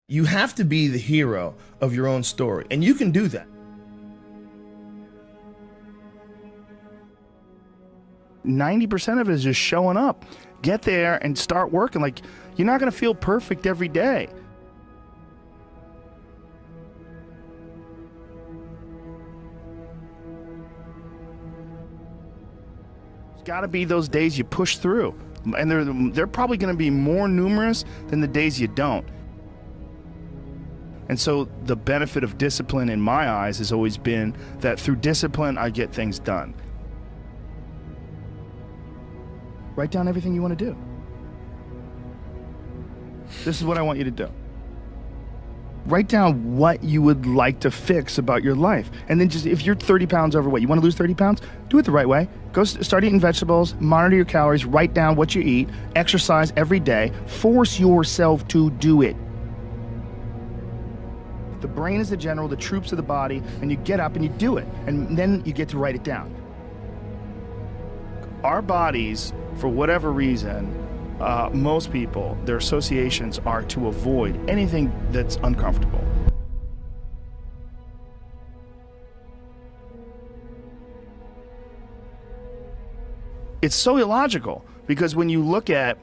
You have to be the hero of your own story, and you can do that. 90% of it is just showing up. Get there and start working. Like, you're not going to feel perfect every day. There's got to be those days you push through. And they're probably going to be more numerous than the days you don't. And so the benefit of discipline in my eyes has always been that through discipline, I get things done. Write down everything you want to do. This is what I want you to do. Write down what you would like to fix about your life. And then just, if you're 30 pounds overweight, you want to lose 30 pounds, do it the right way. Go start eating vegetables, monitor your calories, write down what you eat, exercise every day, force yourself to do it. The brain is the general, the troops are the body, and you get up and you do it. And then you get to write it down. Our bodies, for whatever reason, most people, their associations are to avoid anything that's uncomfortable. It's so illogical, because when you look at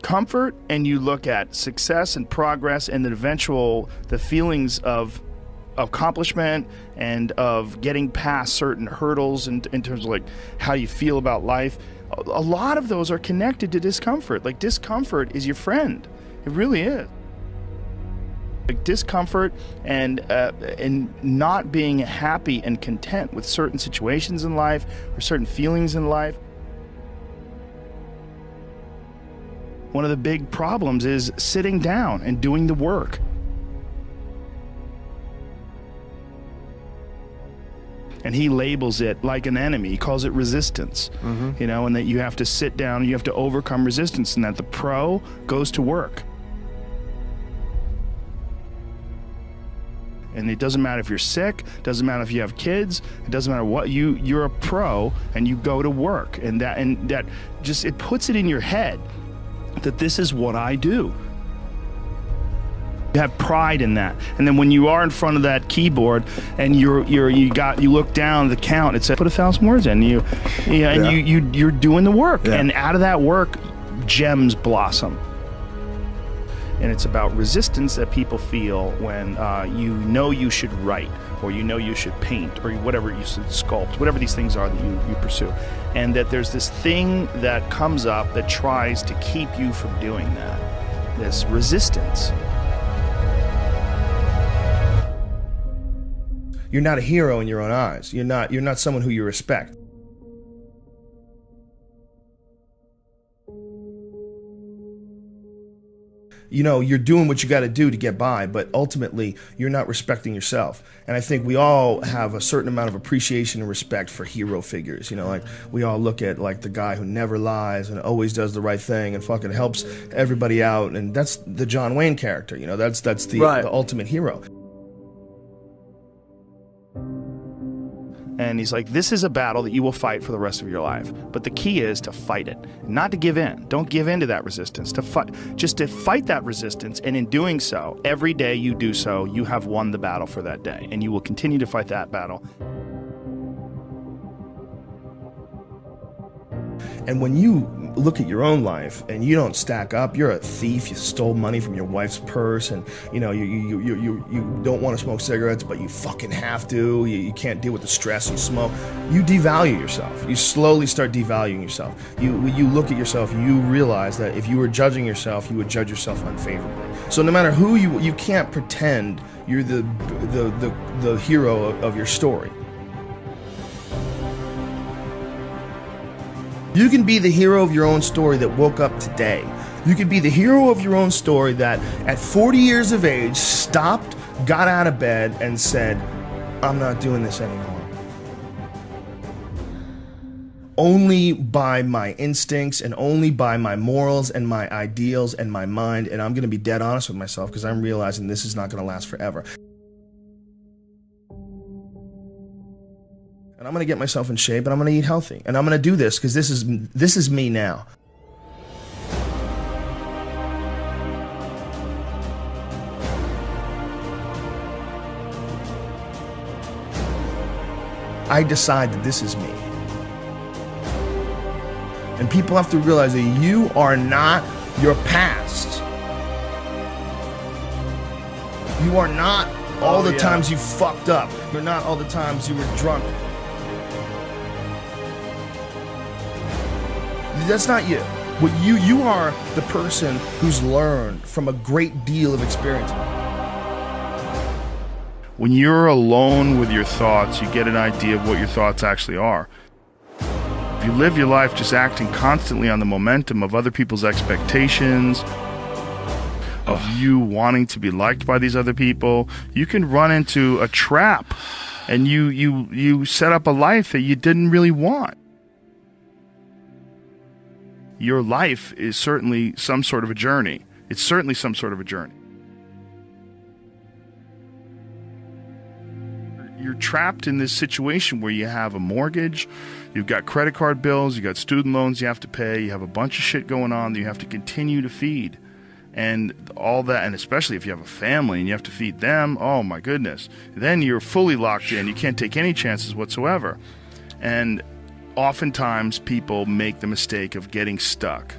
comfort and you look at success and progress and the feelings of accomplishment and of getting past certain hurdles in terms of like how you feel about life, a lot of those are connected to discomfort. Like, discomfort is your friend. It really is. Like, discomfort and not being happy and content with certain situations in life or certain feelings in life. One of the big problems is sitting down and doing the work. And he labels it like an enemy. He calls it resistance, you know, and that you have to sit down and you have to overcome resistance, and that the pro goes to work. And it doesn't matter if you're sick, doesn't matter if you have kids, it doesn't matter what, you're a pro and you go to work. And that just, it puts it in your head that this is what I do. You have pride in that. And then when you are in front of that keyboard and you look down the count, it says put 1,000 words in. You're doing the work. Yeah. And out of that work, gems blossom. And it's about resistance that people feel when you should write, or you should paint, or whatever you should sculpt, whatever these things are that you pursue. And that there's this thing that comes up that tries to keep you from doing that. This resistance. You're not a hero in your own eyes. You're not someone who you respect. You know, you're doing what you got to do to get by, but ultimately you're not respecting yourself. And I think we all have a certain amount of appreciation and respect for hero figures. You know, like, we all look at like the guy who never lies and always does the right thing and fucking helps everybody out, and that's the John Wayne character. You know, that's the ultimate hero. And he's like, this is a battle that you will fight for the rest of your life. But the key is to fight it, not to give in. Don't give in to that resistance, just to fight that resistance. And in doing so, every day you do so, you have won the battle for that day. And you will continue to fight that battle. And when you look at your own life and you don't stack up, you're a thief, you stole money from your wife's purse, and you know you don't want to smoke cigarettes, but you fucking have to, you can't deal with the stress, you smoke, you devalue yourself. You slowly start devaluing yourself. You look at yourself, you realize that if you were judging yourself, you would judge yourself unfavorably. So no matter who you can't pretend you're the hero of your story. You can be the hero of your own story that woke up today. You can be the hero of your own story that at 40 years of age stopped, got out of bed, and said, I'm not doing this anymore. Only by my instincts and only by my morals and my ideals and my mind, and I'm going to be dead honest with myself because I'm realizing this is not going to last forever. And I'm going to get myself in shape, and I'm going to eat healthy, and I'm going to do this because this is me now. I decide that this is me. And people have to realize that you are not your past. You are not all the times you fucked up. You're not all the times you were drunk. That's not you. What you are the person who's learned from a great deal of experience. When you're alone with your thoughts, you get an idea of what your thoughts actually are. If you live your life just acting constantly on the momentum of other people's expectations, of you wanting to be liked by these other people, you can run into a trap, and you set up a life that you didn't really want. Your life is certainly some sort of a journey. It's certainly some sort of a journey. You're trapped in this situation where you have a mortgage, you've got credit card bills, you've got student loans you have to pay, you have a bunch of shit going on that you have to continue to feed. And all that, and especially if you have a family and you have to feed them, oh my goodness. Then you're fully locked in. You can't take any chances whatsoever. And oftentimes people make the mistake of getting stuck.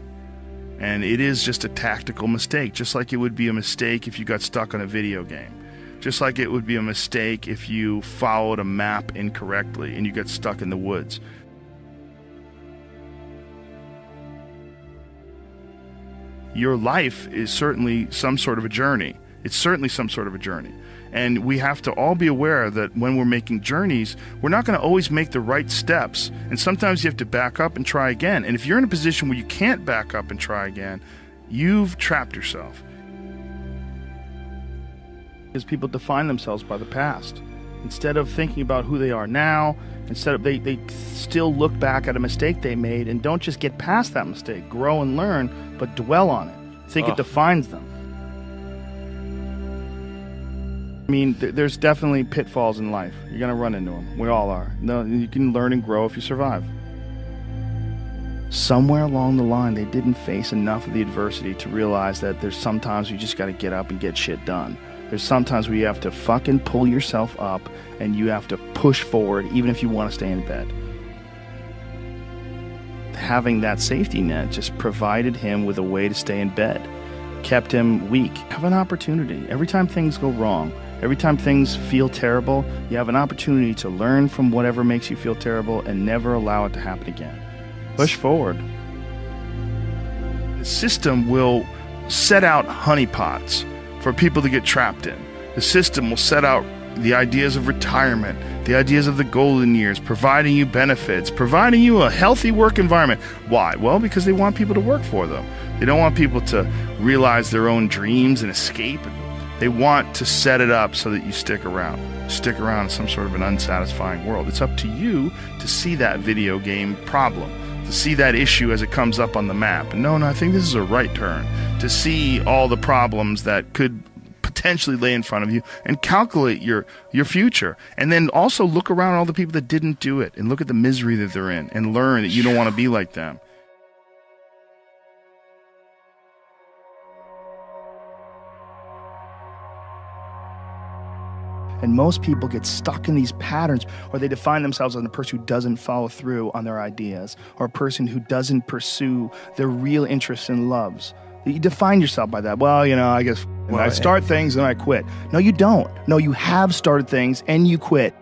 And it is just a tactical mistake, just like it would be a mistake if you got stuck on a video game. Just like it would be a mistake if you followed a map incorrectly and you get stuck in the woods. Your life is certainly some sort of a journey. It's certainly some sort of a journey. And we have to all be aware that when we're making journeys, we're not going to always make the right steps. And sometimes you have to back up and try again. And if you're in a position where you can't back up and try again, you've trapped yourself. Because people define themselves by the past. Instead of thinking about who they are now, instead of they still look back at a mistake they made and don't just get past that mistake, grow and learn, but dwell on it. Think it defines them. I mean, there's definitely pitfalls in life. You're going to run into them. We all are. No, you can learn and grow if you survive. Somewhere along the line, they didn't face enough of the adversity to realize that there's sometimes you just got to get up and get shit done. There's sometimes where you have to fucking pull yourself up and you have to push forward even if you want to stay in bed. Having that safety net just provided him with a way to stay in bed, kept him weak. Have an opportunity. Every time things go wrong, every time things feel terrible, you have an opportunity to learn from whatever makes you feel terrible and never allow it to happen again. Push forward. The system will set out honeypots for people to get trapped in. The system will set out the ideas of retirement, the ideas of the golden years, providing you benefits, providing you a healthy work environment. Why? Well, because they want people to work for them. They don't want people to realize their own dreams and escape. They want to set it up so that you stick around. Stick around in some sort of an unsatisfying world. It's up to you to see that video game problem, to see that issue as it comes up on the map. And no, I think this is a right turn. To see all the problems that could potentially lay in front of you and calculate your future. And then also look around all the people that didn't do it and look at the misery that they're in and learn that you don't want to be like them. And most people get stuck in these patterns, or they define themselves as a person who doesn't follow through on their ideas, or a person who doesn't pursue their real interests and loves. You define yourself by that. Well, I guess I start things and I quit. No, you don't. No, you have started things and you quit.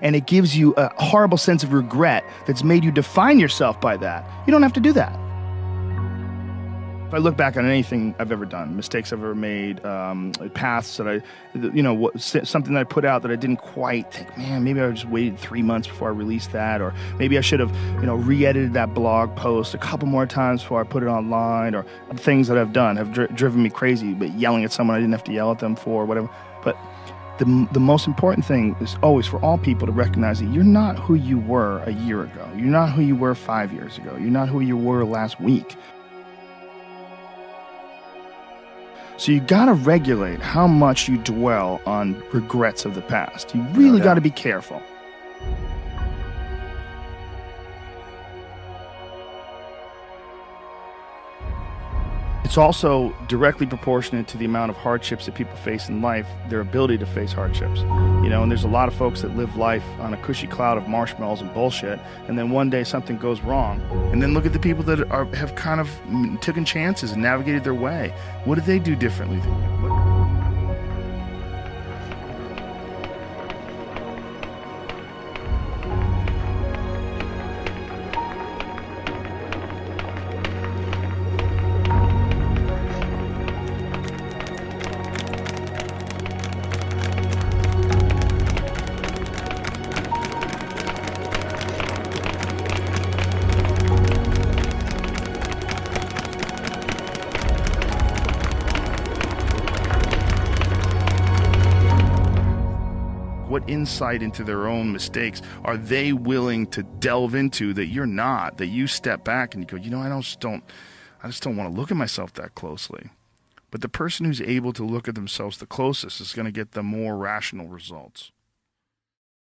And it gives you a horrible sense of regret that's made you define yourself by that. You don't have to do that. If I look back on anything I've ever done, mistakes I've ever made, paths that something that I put out that I didn't quite think, man, maybe I just waited 3 months before I released that, or maybe I should have, re-edited that blog post a couple more times before I put it online, or things that I've done have driven me crazy, but yelling at someone I didn't have to yell at them for, whatever. But the most important thing is always for all people to recognize that you're not who you were a year ago. You're not who you were 5 years ago. You're not who you were last week. So you got to regulate how much you dwell on regrets of the past. You really got to be careful. It's also directly proportionate to the amount of hardships that people face in life, their ability to face hardships. And there's a lot of folks that live life on a cushy cloud of marshmallows and bullshit, and then one day something goes wrong. And then look at the people that have kind of taken chances and navigated their way. What did they do differently than you? What insight into their own mistakes are they willing to delve into that you're not, that you step back and you go, I just don't want to look at myself that closely. But the person who's able to look at themselves the closest is going to get the more rational results.